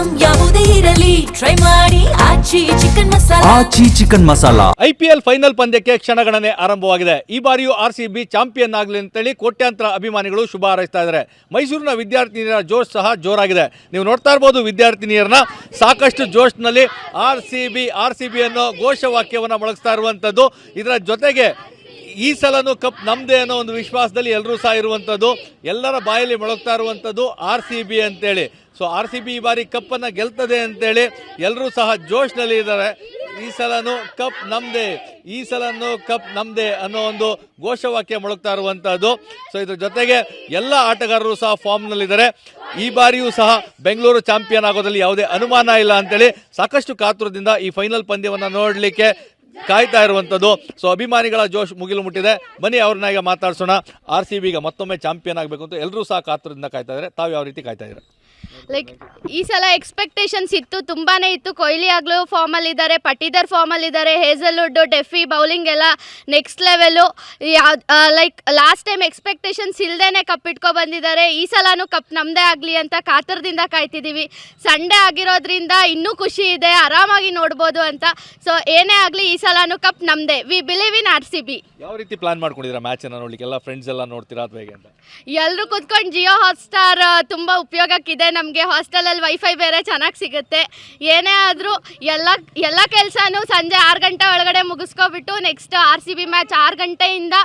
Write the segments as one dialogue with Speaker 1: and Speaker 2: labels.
Speaker 1: Item ಯಾವುದೇ ಇರಲಿ try ಮಾಡಿ ಆಚಿ ಚಿಕನ್ ಮಸಾಲಾ.
Speaker 2: ಐಪಿಎಲ್ ಫೈನಲ್ ಪಂದ್ಯಕ್ಕೆ ಕ್ಷಣಗಣನೆ ಆರಂಭವಾಗಿದೆ. ಈ ಬಾರಿಯೂ ಆರ್ಸಿಬಿ ಚಾಂಪಿಯನ್ ಆಗಲಿ ಅಂತೇಳಿ ಕೋಟ್ಯಾಂತರ ಅಭಿಮಾನಿಗಳು ಶುಭ ಹಾರೈಸ್ತಾ ಇದ್ದಾರೆ. ಮೈಸೂರಿನ ವಿದ್ಯಾರ್ಥಿನಿಯರ ಜೋಶ್ ಸಹ ಜೋರಾಗಿದೆ. ನೀವು ನೋಡ್ತಾ ಇರ್ಬೋದು ವಿದ್ಯಾರ್ಥಿನಿಯರನ್ನ ಸಾಕಷ್ಟು ಜೋಶ್ನಲ್ಲಿ ಆರ್ಸಿಬಿ ಅನ್ನೋ ಘೋಷವಾಕ್ಯವನ್ನು ಮೊಳಗಿಸ್ತಾ ಇರುವಂಥದ್ದು. ಇದರ ಜೊತೆಗೆ ಈ ಸಲನೂ ಕಪ್ ನಮ್ಮದೇ ಅನ್ನೋ ಒಂದು ವಿಶ್ವಾಸದಲ್ಲಿ ಎಲ್ಲರೂ ಸಹ ಇರುವಂಥದ್ದು. ಎಲ್ಲರ ಬಾಯಲ್ಲಿ ಮೊಳಗ್ತಾ ಇರುವಂಥದ್ದು ಆರ್ಸಿಬಿ ಅಂತೇಳಿ. ಸೊ ಆರ್ಸಿಬಿ ಈ ಬಾರಿ ಕಪ್ಪನ್ನು ಗೆಲ್ತದೆ ಅಂತೇಳಿ ಎಲ್ಲರೂ ಸಹ ಜೋಶ್ನಲ್ಲಿ ಇದ್ದಾರೆ. ಈ ಸಲನೂ ಕಪ್ ನಮ್ಮದೇ ಅನ್ನೋ ಒಂದು ಘೋಷವಾಕ್ಯ ಮೊಳಗ್ತಾ ಇರುವಂಥದ್ದು. ಸೊ ಇದ್ರ ಜೊತೆಗೆ ಎಲ್ಲ ಆಟಗಾರರು ಸಹ ಫಾರ್ಮ್ನಲ್ಲಿದ್ದಾರೆ. ಈ ಬಾರಿಯೂ ಸಹ ಬೆಂಗಳೂರು ಚಾಂಪಿಯನ್ ಆಗೋದ್ರಲ್ಲಿ ಯಾವುದೇ ಅನುಮಾನ ಇಲ್ಲ ಅಂತೇಳಿ ಸಾಕಷ್ಟು ಕಾತುರದಿಂದ ಈ ಫೈನಲ್ ಪಂದ್ಯವನ್ನು ನೋಡಲಿಕ್ಕೆ ಕಾಯ್ತಾ ಇರುವಂಥದ್ದು. ಸೊ ಅಭಿಮಾನಿಗಳ ಜೋಶ್ ಮುಗಿಲು ಮುಟ್ಟಿದೆ. ಬನ್ನಿ ಅವ್ರನ್ನ ಈಗ ಮಾತಾಡ್ಸೋಣ. ಆರ್ಸಿಬಿ ಈಗ ಮತ್ತೊಮ್ಮೆ ಚಾಂಪಿಯನ್ ಆಗಬೇಕು ಅಂತ ಎಲ್ಲರೂ ಸಹ ಕಾತುರದಿಂದ ಕಾಯ್ತಾ ಇದ್ದಾರೆ. ತಾವು ಯಾವ ರೀತಿ ಕಾಯ್ತಾ ಇದ್ದಾರೆ?
Speaker 3: ಲೈಕ್ ಈ ಸಲ ಎಕ್ಸ್ಪೆಕ್ಟೇಷನ್ಸ್ ಇತ್ತು, ತುಂಬಾ ಇತ್ತು. ಕೊಹ್ಲಿ ಆಗಲೂ ಫಾರ್ಮಲ್ಲಿದ್ದಾರೆ, ಪಟೀದರ್ ಫಾರ್ಮಲ್ಲಿದ್ದಾರೆ, ಹೇಸಲ್ವುಡ್, ಡೆಫಿ ಬೌಲಿಂಗ್ ಎಲ್ಲ next level. Like last time expectations ಇಲ್ಲದೇ ಕಪ್ ಇಟ್ಕೊ ಬಂದಿದ್ದಾರೆ. ಈ ಸಲನೂ ಕಪ್ ನಮ್ಮದೇ ಆಗಲಿ ಅಂತ ಕಾತರದಿಂದ ಕಾಯ್ತಿದ್ದೀವಿ. ಸಂಡೇ ಆಗಿರೋದ್ರಿಂದ ಇನ್ನೂ ಖುಷಿ ಇದೆ, ಆರಾಮಾಗಿ ನೋಡ್ಬೋದು ಅಂತ. ಸೊ ಏನೇ ಆಗಲಿ ಈ ಸಲನೂ ಕಪ್ ನಮ್ಮದೇ. We believe in RCB.
Speaker 2: ಯಾವ ರೀತಿ ಪ್ಲಾನ್ ಮಾಡ್ಕೊಂಡಿದ್ದೀರಾ ಮ್ಯಾಚನ್ನು ನೋಡ್ಲಿಕ್ಕೆ? ಎಲ್ಲ ಫ್ರೆಂಡ್ಸ್ ಎಲ್ಲ ನೋಡ್ತೀರಾ ಅಥವಾ ಹೇಗೆ ಅಂತ?
Speaker 3: ಎಲ್ಲರೂ ಕೂತ್ಕೊಂಡು ಜಿಯೋ ಹಾಟ್ಸ್ಟಾರ್ ತುಂಬ ಉಪಯೋಗಕ್ಕಿದೆ. ನಮಗೆ ಹಾಸ್ಟೆಲಲ್ಲಿ ವೈಫೈ ಬೇರೆ ಚೆನ್ನಾಗಿ ಸಿಗುತ್ತೆ. ಏನೇ ಆದರೂ ಎಲ್ಲ ಕೆಲಸನೂ ಸಂಜೆ 6 ಗಂಟೆ ಒಳಗಡೆ ಮುಗಿಸ್ಕೊಬಿಟ್ಟು ನೆಕ್ಸ್ಟ್ ಆರ್ಸಿಬಿ ಮ್ಯಾಚ್ 6 ಗಂಟೆಯಿಂದ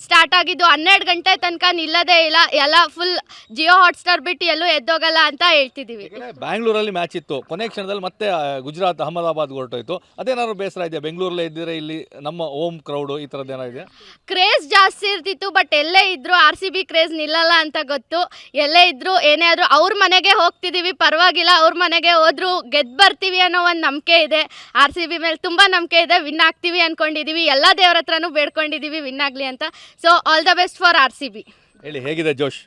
Speaker 3: ಸ್ಟಾರ್ಟ್ ಆಗಿದ್ದು 12 ಗಂಟೆ ತನಕ ನಿಲ್ಲದೇ ಇಲ್ಲ. ಎಲ್ಲ ಫುಲ್ ಜಿಯೋ ಹಾಟ್ಸ್ಟಾರ್ ಬಿಟ್ಟು ಎಲ್ಲೂ ಎದ್ದೋಗಲ್ಲ ಅಂತ ಹೇಳ್ತಿದ್ದೀವಿ.
Speaker 2: ಬ್ಯಾಂಗ್ಳೂರಲ್ಲಿ ಮ್ಯಾಚ್ ಇತ್ತು, ಕೊನೆ ಕ್ಷಣದಲ್ಲಿ ಮತ್ತೆ ಗುಜರಾತ್ ಅಹಮದಾಬಾದ್ ಹೊರಟೋಯ್ತು. ಅದೇನಾದ್ರು ಬೇಸರ ಇದೆಯಾ? ಬೆಂಗಳೂರಲ್ಲೇ ಇದ್ದರೆ ಇಲ್ಲಿ ನಮ್ಮ ಹೋಮ್ ಕ್ರೌಡು ಈ ಥರದ್ದು ಏನಾಗಿದೆ?
Speaker 3: ಕ್ರೇಜ್ ಜಾಸ್ತಿ ಇರ್ತಿತ್ತು, ಬಟ್ ಎಲ್ಲೇ ಇದ್ರು ಆರ್ಸಿಬಿ ಕ್ರೇಜ್ ನಿಲ್ಲಲ್ಲ ಅಂತ ಗೊತ್ತು. ಎಲ್ಲೇ ಇದ್ರು ಏನೇ ಆದರೂ ಅವ್ರ ಮನೆಗೆ ಹೋಗ್ತಿದ್ದೀವಿ, ಪರವಾಗಿಲ್ಲ. ಅವ್ರ ಮನೆಗೆ ಹೋದ್ರು ಗೆದ್ದು ಬರ್ತೀವಿ ಅನ್ನೋ ಒಂದು ನಂಬಿಕೆ ಇದೆ. ಆರ್ಸಿಬಿ ಮೇಲೆ ತುಂಬ ನಂಬಿಕೆ ಇದೆ. ವಿನ್ ಆಗ್ತೀವಿ ಅಂದ್ಕೊಂಡಿದ್ದೀವಿ. ಎಲ್ಲ ದೇವ್ರ ಹತ್ರನೂ ಬೇಡ್ಕೊಂಡಿದ್ದೀವಿ ವಿನ್ ಆಗಲಿ ಅಂತ. So all the best for RCB.
Speaker 2: ಹೇಳಿ, ಹೇಗಿದೆ ಜೋಶ್?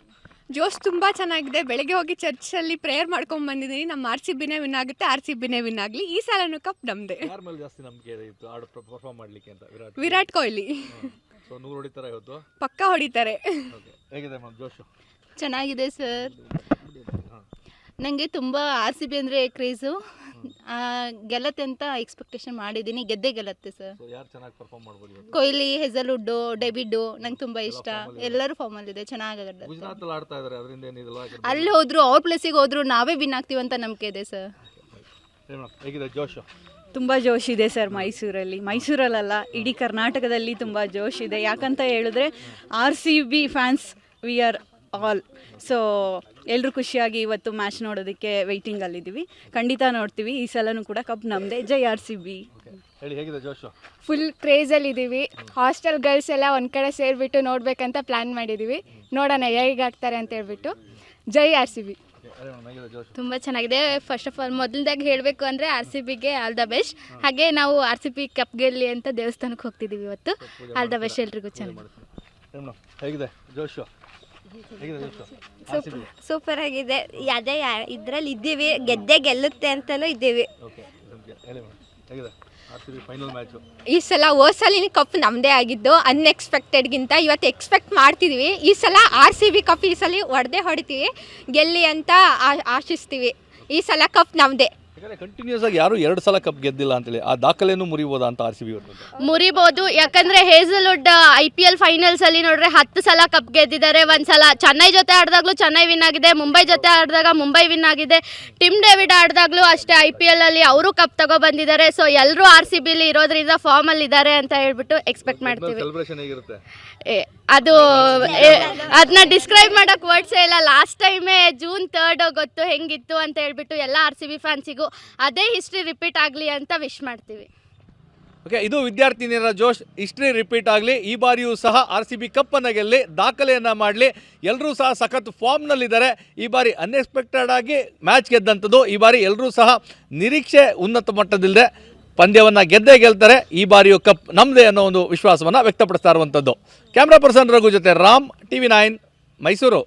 Speaker 4: ಜೋಶ್ ತುಂಬ ಚೆನ್ನಾಗಿದೆ. ಬೆಳಗ್ಗೆ ಹೋಗಿ ಚರ್ಚಲ್ಲಿ ಪ್ರೇಯರ್ ಮಾಡ್ಕೊಂಡು ಬಂದಿದ್ದೀನಿ. ನಮ್ಮ ಆರ್ಸಿಬಿನೇ ವಿನ್ ಆಗುತ್ತೆ, ಆರ್ಸಿಬಿನೇ ವಿನ್ ಆಗಲಿ. ಈ ಸಲನೂ ಕಪ್ ನಮ್ಮದೇ.
Speaker 2: ಯಾರ ಮೇಲೆ ಜಾಸ್ತಿ ನಂಬಿಕೆ ಇತ್ತು ಪರ್ಫಾರ್ಮ್ ಮಾಡಲಿಕ್ಕೆ ಅಂತ?
Speaker 4: ವಿರಾಟ್ ಕೊಹ್ಲಿ.
Speaker 2: ಸೊ 100 ಹೊಡಿತಾರೆ ಇವತ್ತು?
Speaker 4: ಪಕ್ಕಾ ಹೊಡಿತಾರೆ.
Speaker 2: ಹೇಗಿದೆ ಮ್ಯಾಮ್ ಜೋಶ್?
Speaker 5: ಚೆನ್ನಾಗಿದೆ ಸರ್. ನನಗೆ ತುಂಬ RCB ಅಂದರೆ ಕ್ರೇಜು. ಗೆಲ್ಲತ್ತೆ ಅಂತ ಎಕ್ಸ್ಪೆಕ್ಟೇಷನ್ ಮಾಡಿದ್ದೀನಿ. ಗೆಲ್ಲತ್ತೆ ಸರ್.
Speaker 2: ಯಾರು ಚೆನ್ನಾಗಿ ಪರ್ಫಾರ್ಮ್ ಮಾಡ್ಬೋದು?
Speaker 5: ಕೊಹ್ಲಿ, ಹೆಸಲ್ವುಡ್ಡು, ಡೆವಿಡ್ಡು ನಂಗೆ ತುಂಬ ಇಷ್ಟ. ಎಲ್ಲರೂ ಫಾರ್ಮಲ್ಲಿದೆ, ಚೆನ್ನಾಗಿದೆ.
Speaker 2: ಗುಜರಾತಲ್ಲಿ ಆಡ್ತಾ ಇದ್ದಾರೆ, ಅದರಿಂದ ಏನಿಲ್ಲ.
Speaker 5: ಅಲ್ಲಿ ಹೋದ್ರು, ಅವ್ರ ಪ್ಲೇಸಿಗೆ ಹೋದ್ರು ನಾವೇ ವಿನ್ ಆಗ್ತೀವಿ ಅಂತ ನಂಬಿಕೆ ಇದೆ ಸರ್.
Speaker 2: ಹೇಗಿದೆ ಜೋಶ್?
Speaker 6: ತುಂಬ ಜೋಶ್ ಇದೆ ಸರ್. ಮೈಸೂರಲ್ಲ ಇಡೀ ಕರ್ನಾಟಕದಲ್ಲಿ ತುಂಬ ಜೋಶ್ ಇದೆ. ಯಾಕಂತ ಹೇಳಿದ್ರೆ RCB fans we are all. So ಎಲ್ಲರೂ ಖುಷಿಯಾಗಿ ಇವತ್ತು ಮ್ಯಾಚ್ ನೋಡೋದಕ್ಕೆ ವೆಯ್ಟಿಂಗಲ್ಲಿದ್ದೀವಿ. ಖಂಡಿತ ನೋಡ್ತೀವಿ. ಈ ಸಲನೂ ಕೂಡ ಕಪ್ ನಮ್ಮದೇ. ಜೈ RCB.
Speaker 2: ಹೇಗಿದೆ ಜೋಶ್?
Speaker 7: ಫುಲ್ ಕ್ರೇಜಲ್ಲಿದ್ದೀವಿ. ಹಾಸ್ಟೆಲ್ ಗರ್ಲ್ಸ್ ಎಲ್ಲ ಒಂದು ಕಡೆ ಸೇರಿಬಿಟ್ಟು ನೋಡಬೇಕಂತ ಪ್ಲ್ಯಾನ್ ಮಾಡಿದ್ದೀವಿ. ನೋಡೋಣ ಹೇಗೆ ಆಗ್ತಾರೆ ಅಂತ ಹೇಳ್ಬಿಟ್ಟು. ಜೈ RCB.
Speaker 3: ತುಂಬ ಚೆನ್ನಾಗಿದೆ. ಫಸ್ಟ್ ಆಫ್ ಆಲ್ ಮೊದಲದಾಗಿ ಹೇಳಬೇಕು ಅಂದರೆ RCBಗೆ ಆಲ್ ದ ಬೆಸ್ಟ್. ಹಾಗೆ ನಾವು RCB ಕಪ್ ಗೆಲ್ಲಿ ಅಂತ ದೇವಸ್ಥಾನಕ್ಕೆ ಹೋಗ್ತಿದ್ದೀವಿ ಇವತ್ತು. ಆಲ್ ದ ಬೆಸ್ಟ್ ಎಲ್ರಿಗೂ. ಚೆನ್ನಾಗಿ
Speaker 2: ಹೇಗಿದೆ ಜೋಶ್?
Speaker 8: ಸೂಪರ್ ಆಗಿದೆ. ಅದೇ ಇದರಲ್ಲಿ ಇದ್ದೀವಿ, ಗೆಲ್ಲುತ್ತೆ ಅಂತಲೂ ಇದ್ದೀವಿ.
Speaker 4: ಈ ಸಲ ಹೋದ್ಸಲಿನ ಕಪ್ ನಮ್ಮದೇ ಆಗಿದ್ದು ಅನ್ಎಕ್ಸ್ಪೆಕ್ಟೆಡ್ಗಿಂತ ಇವತ್ತು ಎಕ್ಸ್ಪೆಕ್ಟ್ ಮಾಡ್ತಿದ್ವಿ. ಈ ಸಲ RCB ಕಪ್ ಈ ಸಲ ಹೊಡಿತೀವಿ, ಗೆಲ್ಲಿ ಅಂತ ಆಶಿಸ್ತೀವಿ. ಈ ಸಲ ಕಪ್ ನಮ್ಮದೇ.
Speaker 2: ಕಂಟಿನ್ಯೂಸ್ ಆಗಿ ಯಾರು 2 ಸಲ ಕಪ್ ಗೆದ್ದಿಲ್ಲ ಅಂತೇಳಿ ಆ ದಾಖಲೆಯನ್ನು ಮುರಿಬೋದಾ ಅಂತ RCB
Speaker 3: ಮುರಿಬೋದು. ಯಾಕಂದ್ರೆ ಹೇಸಲ್ವುಡ್ IPL ಫೈನಲ್ಸ್ ಅಲ್ಲಿ ನೋಡ್ರೆ 10 ಸಲ ಕಪ್ ಗೆದ್ದಿದ್ದಾರೆ. ಒಂದ್ಸಲ ಚೆನ್ನೈ ಜೊತೆ ಆಡಿದಾಗ್ಲೂ ಚೆನ್ನೈ ವಿನ್ ಆಗಿದೆ, ಮುಂಬೈ ಜೊತೆ ಆಡಿದಾಗ ಮುಂಬೈ ವಿನ್ ಆಗಿದೆ, ಟಿಮ್ ಡೇವಿಡ್ ಆಡಿದಾಗ್ಲೂ ಅಷ್ಟೇ IPL ಅಲ್ಲಿ ಅವರು ಕಪ್ ತಗೋ ಬಂದಿದ್ದಾರೆ. ಸೊ ಎಲ್ಲರೂ RCB ಇರೋದ್ರಿಂದ ಫಾರ್ಮ್ ಅಲ್ಲಿ ಇದ್ದಾರೆ ಅಂತ ಹೇಳ್ಬಿಟ್ಟು ಎಕ್ಸ್ಪೆಕ್ಟ್ ಮಾಡ್ತೀವಿ. ಅದನ್ನ ಡಿಸ್ಕ್ರೈಬ್ ಮಾಡಕ್ ವರ್ಡ್ಸೇ ಇಲ್ಲ. ಲಾಸ್ಟ್ ಟೈಮೇ June 3 ಗೊತ್ತು ಹೆಂಗಿತ್ತು ಅಂತ ಹೇಳ್ಬಿಟ್ಟು ಎಲ್ಲ RCB ಫ್ಯಾನ್ಸಿಗೂ ಅದೇ ಹಿಸ್ಟ್ರಿ ರಿಪೀಟ್ ಆಗಲಿ ಅಂತ ವಿಶ್ ಮಾಡ್ತೀವಿ.
Speaker 2: ಓಕೆ, ಇದು ವಿದ್ಯಾರ್ಥಿನಿಯರ ಜೋಶ್. ಹಿಸ್ಟ್ರಿ ರಿಪೀಟ್ ಆಗಲಿ. ಈ ಬಾರಿಯೂ ಸಹ RCB ಕಪ್ಪನ್ನು ಗೆಲ್ಲಿ ದಾಖಲೆಯನ್ನು ಮಾಡಲಿ. ಎಲ್ಲರೂ ಸಹ ಸಖತ್ ಫಾರ್ಮ್ನಲ್ಲಿದ್ದಾರೆ. ಈ ಬಾರಿ ಅನ್ಎಕ್ಸ್ಪೆಕ್ಟೆಡ್ ಆಗಿ ಮ್ಯಾಚ್ ಗೆದ್ದಂಥದ್ದು. ಈ ಬಾರಿ ಎಲ್ಲರೂ ಸಹ ನಿರೀಕ್ಷೆ ಉನ್ನತ ಮಟ್ಟದಿಲ್ಲದೆ ಪಂದ್ಯವನ್ನು ಗೆಲ್ತಾರೆ. ಈ ಬಾರಿಯೂ ಕಪ್ ನಮ್ಮದೇ ಅನ್ನೋ ಒಂದು ವಿಶ್ವಾಸವನ್ನು ವ್ಯಕ್ತಪಡಿಸ್ತಾ ಇರುವಂಥದ್ದು. ಕ್ಯಾಮ್ರಾ ಪರ್ಸನ್ ರಘು ಜೊತೆ ರಾಮ್, TV9 ಮೈಸೂರು.